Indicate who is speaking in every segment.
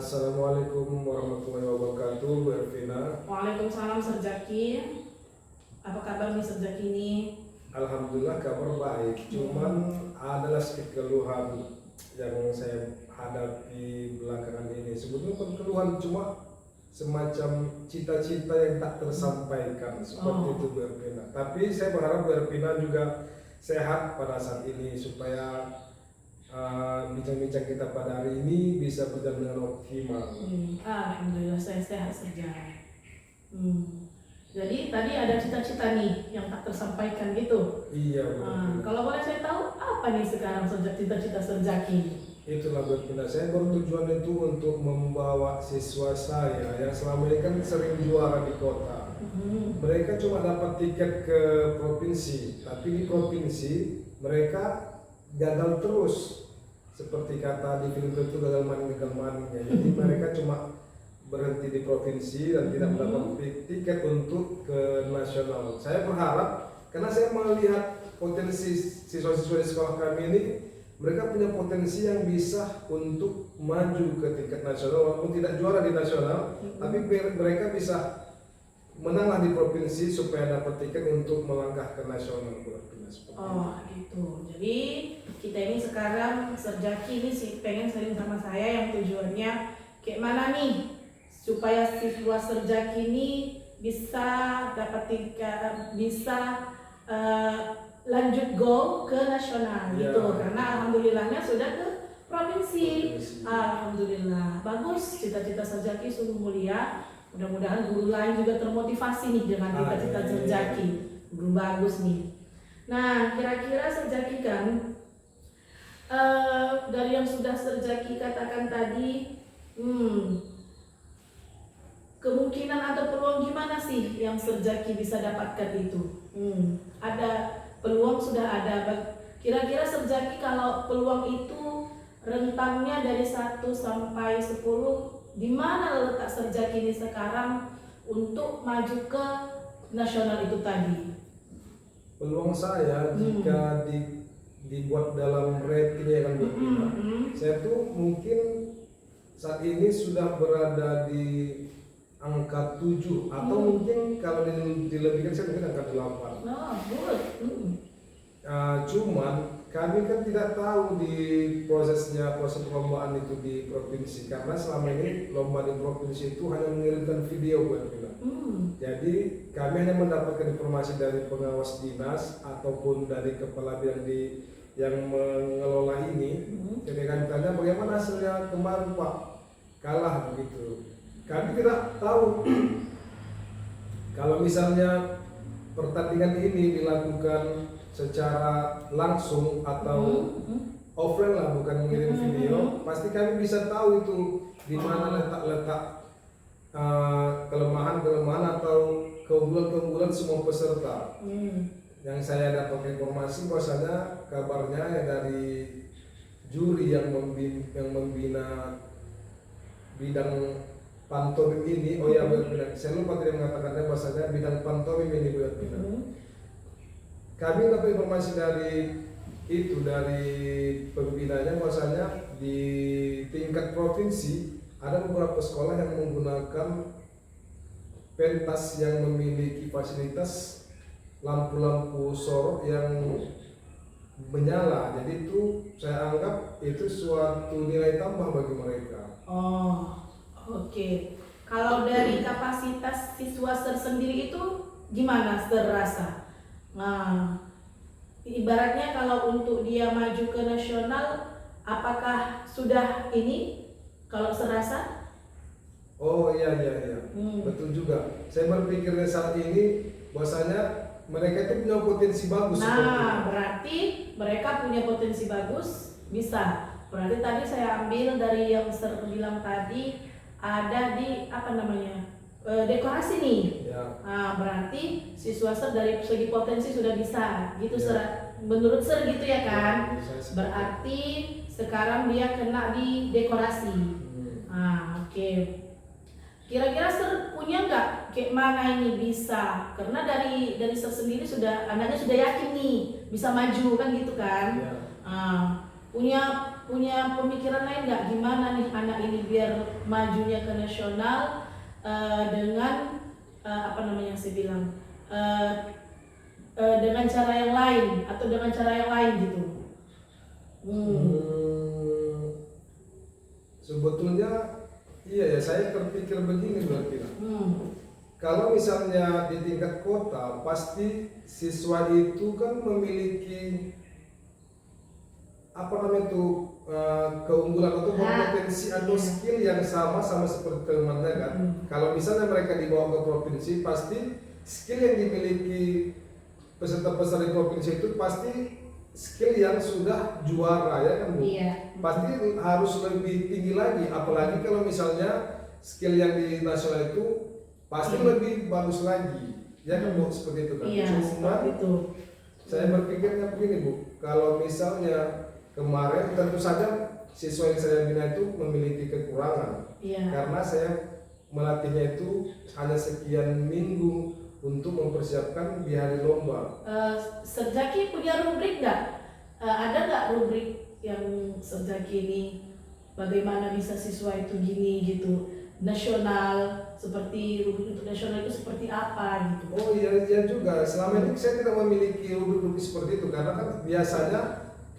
Speaker 1: Assalamualaikum warahmatullahi wabarakatuh, Bu Elvina.
Speaker 2: Waalaikumsalam Serjaki. Apa kabar nih Serjaki ini?
Speaker 1: Alhamdulillah kabar baik. Cuman adalah sedikit keluhan yang saya hadapi belakangan ini. Sebetulnya bukan keluhan, cuma semacam cita-cita yang tak tersampaikan seperti itu, Bu Elvina. Tapi saya berharap Bu Elvina juga sehat pada saat ini supaya bincang-bincang kita pada hari ini bisa berjalan dengan optimal.
Speaker 2: Alhamdulillah saya sehat saja. Jadi tadi ada cita-cita nih yang tak tersampaikan gitu.
Speaker 1: Iya, Bu.
Speaker 2: Kalau boleh saya tahu apa nih sekarang cita-cita Serjaki?
Speaker 1: Itulah berpindah. Saya bertujuan itu untuk membawa siswa saya yang selama ini kan sering juara di kota. Mereka cuma dapat tiket ke provinsi, tapi di provinsi mereka gagal terus. Seperti kata di film itu gagal maning-gagal-maningnya. Jadi mereka cuma berhenti di provinsi dan tidak mendapat tiket untuk ke nasional. Saya berharap, karena saya melihat potensi siswa-siswa di sekolah kami ini, mereka punya potensi yang bisa untuk maju ke tingkat nasional walaupun tidak juara di nasional, tapi mereka bisa menanglah di provinsi supaya dapat tiket untuk melangkah ke nasional.
Speaker 2: Oh gitu. Jadi kita ini sekarang Serjaki ini sih pengen sering sama saya yang tujuannya kayak mana nih supaya siswa Serjaki ini bisa dapat tiket, bisa lanjut go ke nasional gitu. Karena alhamdulillahnya sudah ke provinsi. Alhamdulillah. Bagus, cita-cita Serjaki sungguh mulia. Mudah-mudahan guru lain juga termotivasi nih dengan cita-cita Serjaki. Guru bagus nih. Nah, kira-kira Serjaki kan dari yang sudah Serjaki katakan tadi, kemungkinan atau peluang gimana sih yang Serjaki bisa dapatkan itu? Ada peluang sudah ada. Kira-kira Serjaki kalau peluang itu rentangnya dari 1 sampai 10, di mana letak Serjaki ini sekarang untuk maju ke nasional itu tadi?
Speaker 1: Peluang saya jika dibuat dalam rating yang berbeda, saya tuh mungkin saat ini sudah berada di angka 7 atau mungkin kalau dilebihkan saya mungkin angka 8.
Speaker 2: Good.
Speaker 1: Cuman kami kan tidak tahu di proses perlombaan itu di provinsi, karena selama ini lomba di provinsi itu hanya mengirimkan video buat kita. Jadi kami hanya mendapatkan informasi dari pengawas dinas ataupun dari kepala bidang yang mengelola ini. Jadi kami tanya bagaimana hasilnya kemarin Pak, kalah begitu. Kami tidak tahu kalau misalnya pertandingan ini dilakukan secara langsung atau offline lah, bukan mengirim video, pasti kami bisa tahu itu di mana letak kelemahan atau keunggulan semua peserta. Yang saya dapat informasi bahwasanya kabarnya ya dari juri yang membina bidang pantomim ini, saya lupa tidak mengatakannya bahwasanya bidang pantomim ini kami dapat informasi dari pembinanya bahwasanya di tingkat provinsi ada beberapa sekolah yang menggunakan pentas yang memiliki fasilitas lampu-lampu sorot yang menyala. Jadi itu saya anggap itu suatu nilai tambah bagi mereka.
Speaker 2: Oke. Kalau dari kapasitas siswa tersendiri itu gimana terasa? Nah, ibaratnya kalau untuk dia maju ke nasional, apakah sudah ini kalau serasa?
Speaker 1: Oh iya, betul juga. Saya berpikir saat ini bahwasanya mereka itu punya potensi bagus.
Speaker 2: Berarti mereka punya potensi bagus, bisa. Berarti tadi saya ambil dari yang bilang tadi ada di dekorasi nih. Berarti siswa dari segi potensi sudah bisa gitu. Menurut gitu ya kan? Berarti sekarang dia kena di dekorasi. Oke. Kira-kira punya nggak kayak mana ini bisa? Karena dari sendiri anaknya sudah yakin nih bisa maju kan gitu kan? Punya punya pemikiran lain nggak gimana nih anak ini biar majunya ke nasional dengan apa namanya saya bilang dengan cara yang lain atau dengan cara yang lain gitu.
Speaker 1: Sebetulnya iya ya, saya terpikir begini berarti. Kalau misalnya di tingkat kota, pasti siswa itu kan memiliki apa namanya itu keunggulan atau kompetensi atau skill yang sama seperti teman-temannya kan. Kalau misalnya mereka dibawa ke provinsi, pasti skill yang dimiliki peserta-peserta di provinsi itu pasti skill yang sudah juara ya kan Bu.
Speaker 2: Iya.
Speaker 1: Pasti harus lebih tinggi lagi, apalagi kalau misalnya skill yang di nasional itu pasti lebih bagus lagi ya kan Bu, seperti itu kan.
Speaker 2: Iya,
Speaker 1: Cuma
Speaker 2: itu.
Speaker 1: saya berpikirnya begini Bu, kalau misalnya kemarin tentu saja siswa yang saya bina itu memiliki kekurangan karena saya melatihnya itu hanya sekian minggu untuk mempersiapkan di hari lomba.
Speaker 2: Serjaki punya rubrik nggak? Ada nggak rubrik yang Serjaki ini bagaimana bisa siswa itu gini gitu? Nasional seperti rubrik untuk nasional itu seperti apa gitu?
Speaker 1: Oh iya juga. Selama ini saya tidak memiliki rubrik seperti itu karena kan biasanya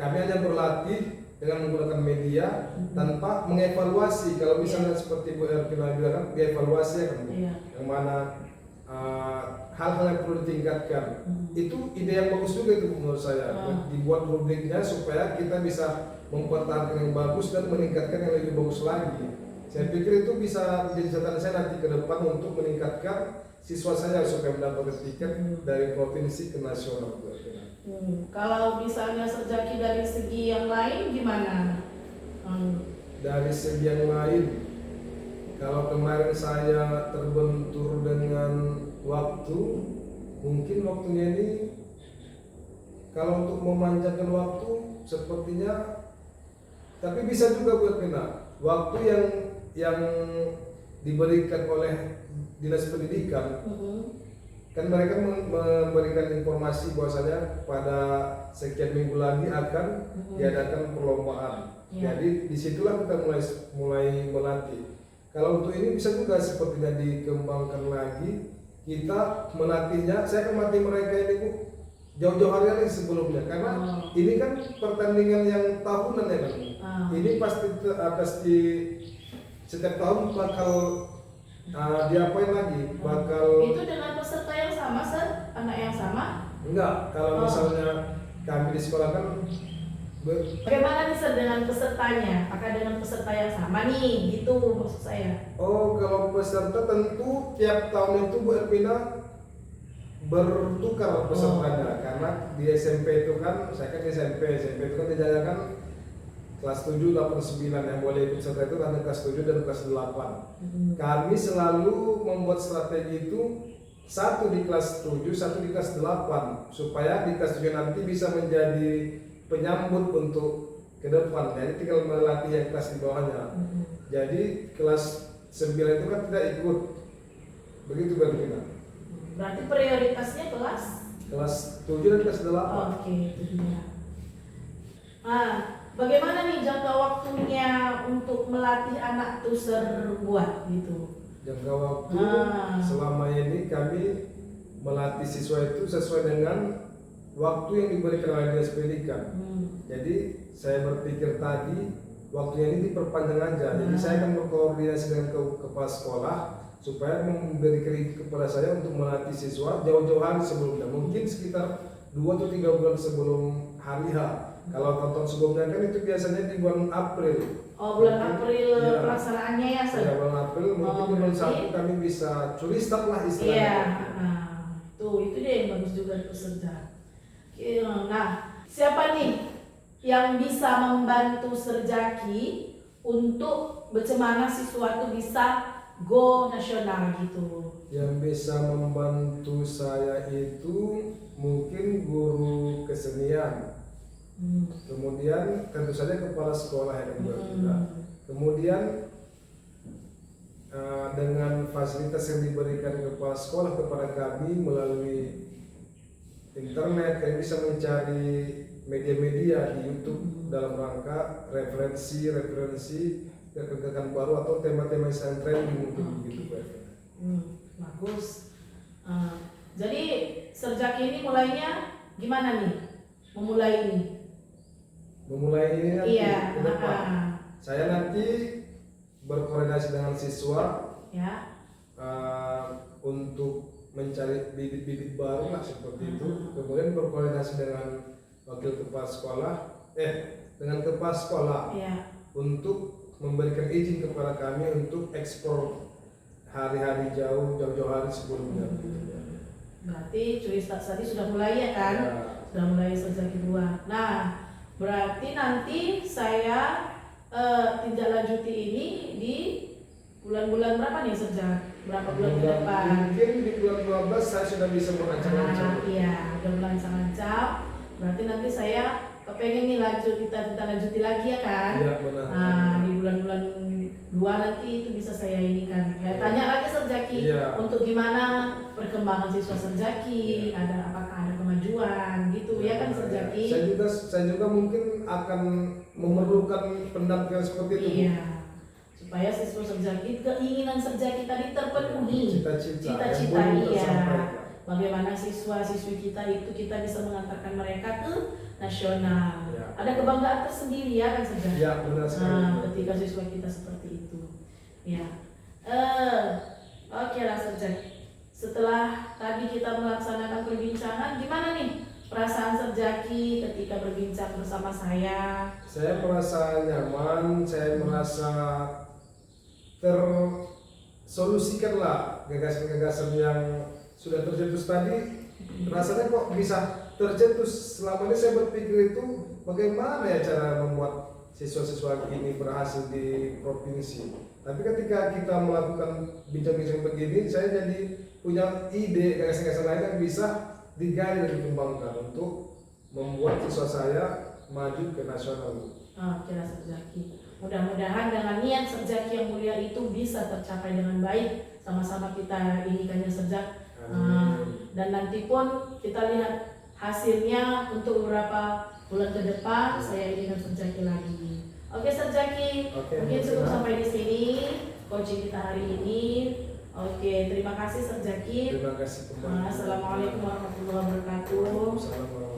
Speaker 1: kami hanya berlatih dengan menggunakan media tanpa mengevaluasi. Kalau misalnya seperti Bu Erkina bilang kan dievaluasi ya kan Bu. Yang mana hal-hal yang perlu ditingkatkan. Itu ide yang bagus juga itu menurut saya. Dibuat rubriknya supaya kita bisa mempertahankan yang bagus dan meningkatkan yang lebih bagus lagi. Saya pikir itu bisa menjadi catatan saya nanti ke depan untuk meningkatkan siswa saya supaya mendapatkan tiket dari provinsi ke nasional.
Speaker 2: Kalau misalnya Serjaki dari segi yang lain gimana?
Speaker 1: Dari segi yang lain, kalau kemarin saya terbentur dengan waktu, mungkin waktunya ini kalau untuk memanjangkan waktu sepertinya, tapi bisa juga buat Pina waktu yang diberikan oleh dinas pendidikan. Kan mereka memberikan informasi bahwasanya pada sekian minggu lagi akan diadakan perlombaan. Jadi disitulah kita mulai melatih. Kalau untuk ini bisa juga sepertinya dikembangkan lagi. Kita melatihnya, saya akan melatih mereka ini Bu jauh-jauh hari sebelumnya karena ini kan pertandingan yang tahunan ya kan. Ini pasti setiap tahun bakal diapain lagi, bakal
Speaker 2: itu dengan peserta yang sama Sir? Anak yang sama?
Speaker 1: Enggak, kalau misalnya kami di sekolah kan
Speaker 2: bagaimana nih Sir dengan pesertanya? Apakah dengan peserta yang sama nih? Gitu maksud saya.
Speaker 1: Oh, kalau peserta tentu tiap tahun itu Bu Erpina bertukar pesertanya karena di SMP itu kan, saya kan di SMP itu kan dijalankan kelas 7, 8, 9 yang boleh ikut serta itu hanya kelas 7 dan kelas 8. Kami selalu membuat strategi itu satu di kelas 7, satu di kelas 8 supaya di kelas 7 nanti bisa menjadi penyambut untuk ke depan. Jadi tinggal melatih yang kelas di bawahnya. Jadi kelas 9 itu kan tidak ikut. Begitu Bertina.
Speaker 2: Berarti prioritasnya kelas
Speaker 1: 7 dan kelas 8.
Speaker 2: Oke, itu dia. Bagaimana nih jangka waktunya untuk melatih anak tuh buat gitu?
Speaker 1: Jangka waktu selama ini kami melatih siswa itu sesuai dengan waktu yang diberikan oleh dinas pendidikan. Jadi saya berpikir tadi waktunya ini diperpanjang aja. Jadi saya akan berkoordinasi dengan kepala sekolah supaya memberikan kepada saya untuk melatih siswa jauh-jauh hari sebelumnya. Mungkin sekitar 2 atau 3 bulan sebelum hari H. Kalau tahun sebelumnya kan itu biasanya di bulan April.
Speaker 2: Oh, bulan April pelaksanaannya ya, Sir?
Speaker 1: Ya, bulan April mungkin di bulan 1 kami bisa curi start lah istilahnya.
Speaker 2: Iya, itu dia yang bagus juga peserta. Nah, siapa nih yang bisa membantu Serjaki untuk bagaimana siswa itu bisa go nasional gitu?
Speaker 1: Yang bisa membantu saya itu mungkin guru kesenian. Kemudian tentu saja kepala sekolah yang juga. Kemudian dengan fasilitas yang diberikan kepala sekolah kepada kami melalui internet, kami bisa mencari media-media di YouTube dalam rangka referensi kegiatan baru atau tema-tema yang trending mungkin begitu Pak.
Speaker 2: Bagus. Jadi Serjaki ini mulainya gimana nih? Memulai ini
Speaker 1: Memulai ini nanti
Speaker 2: iya.
Speaker 1: ke depan. Saya nanti berkoordinasi dengan siswa
Speaker 2: Ya.
Speaker 1: untuk mencari bibit-bibit baru lah seperti itu. Kemudian berkoordinasi dengan wakil kepala sekolah, dengan kepala sekolah
Speaker 2: Ya.
Speaker 1: untuk memberikan izin kepada kami untuk ekspor hari-hari jauh-jauh hari sebelumnya.
Speaker 2: Berarti Cuy tadi sudah mulai ya kan?
Speaker 1: Ya.
Speaker 2: Sudah mulai Serjaki 2. Nah, berarti nanti saya tindak lanjuti ini di bulan-bulan berapa nih Serjak? Berapa bulan ke depan?
Speaker 1: Mungkin di bulan 12 saya sudah bisa merancang-rancang.
Speaker 2: Iya, udah merancang-rancang. Berarti nanti saya kepengen nih kita lanjuti lagi ya kan?
Speaker 1: Iya benar.
Speaker 2: Nah, di bulan-bulan 2 nanti itu bisa saya ini kan. Ya, tanya lagi Serjaki untuk gimana perkembangan siswa Serjaki, apakah ada kemajuan gitu ya kan Serjaki?
Speaker 1: Saya juga mungkin akan memerlukan pendampingan seperti itu.
Speaker 2: Iya. Supaya siswa Serjaki, keinginan Serjaki tadi terpenuhi. Cita-cita iya. Bagaimana siswa-siswi kita itu kita bisa mengantarkan mereka ke nasional.
Speaker 1: Ya.
Speaker 2: Ada kebanggaan tersendiri ya kan Serjaki?
Speaker 1: Ya benar sekali.
Speaker 2: Ketika siswa kita seperti itu. Ya. Oke lah Serjaki. Setelah tadi kita melaksanakan perbincangan, gimana nih perasaan Serjaki ketika berbincang bersama saya?
Speaker 1: Saya merasa nyaman, saya merasa tersolusikan lah gagasan-gagasan yang sudah tercetus tadi. Rasanya kok bisa tercetus. Selama ini saya berpikir itu bagaimana ya cara membuat siswa-siswa ini berhasil di provinsi. Tapi ketika kita melakukan bincang-bincang begini, saya jadi punya ide gagasan-gagasan lain yang bisa digali dan dikembangkan untuk membuat siswa saya maju ke nasional.
Speaker 2: Oke lah Serjaki. Mudah-mudahan dengan niat Serjaki yang mulia itu bisa tercapai dengan baik. Sama-sama kita inikannya Serjak. Dan nanti pun kita lihat hasilnya untuk beberapa bulan ke depan. Saya inikan Serjaki lagi. Oke Serjaki, mungkin cukup sampai di sini coaching kita hari ini. Oke, terima kasih Serjaki.
Speaker 1: Terima kasih kembali.
Speaker 2: Assalamualaikum warahmatullahi wabarakatuh.
Speaker 1: Assalamualaikum.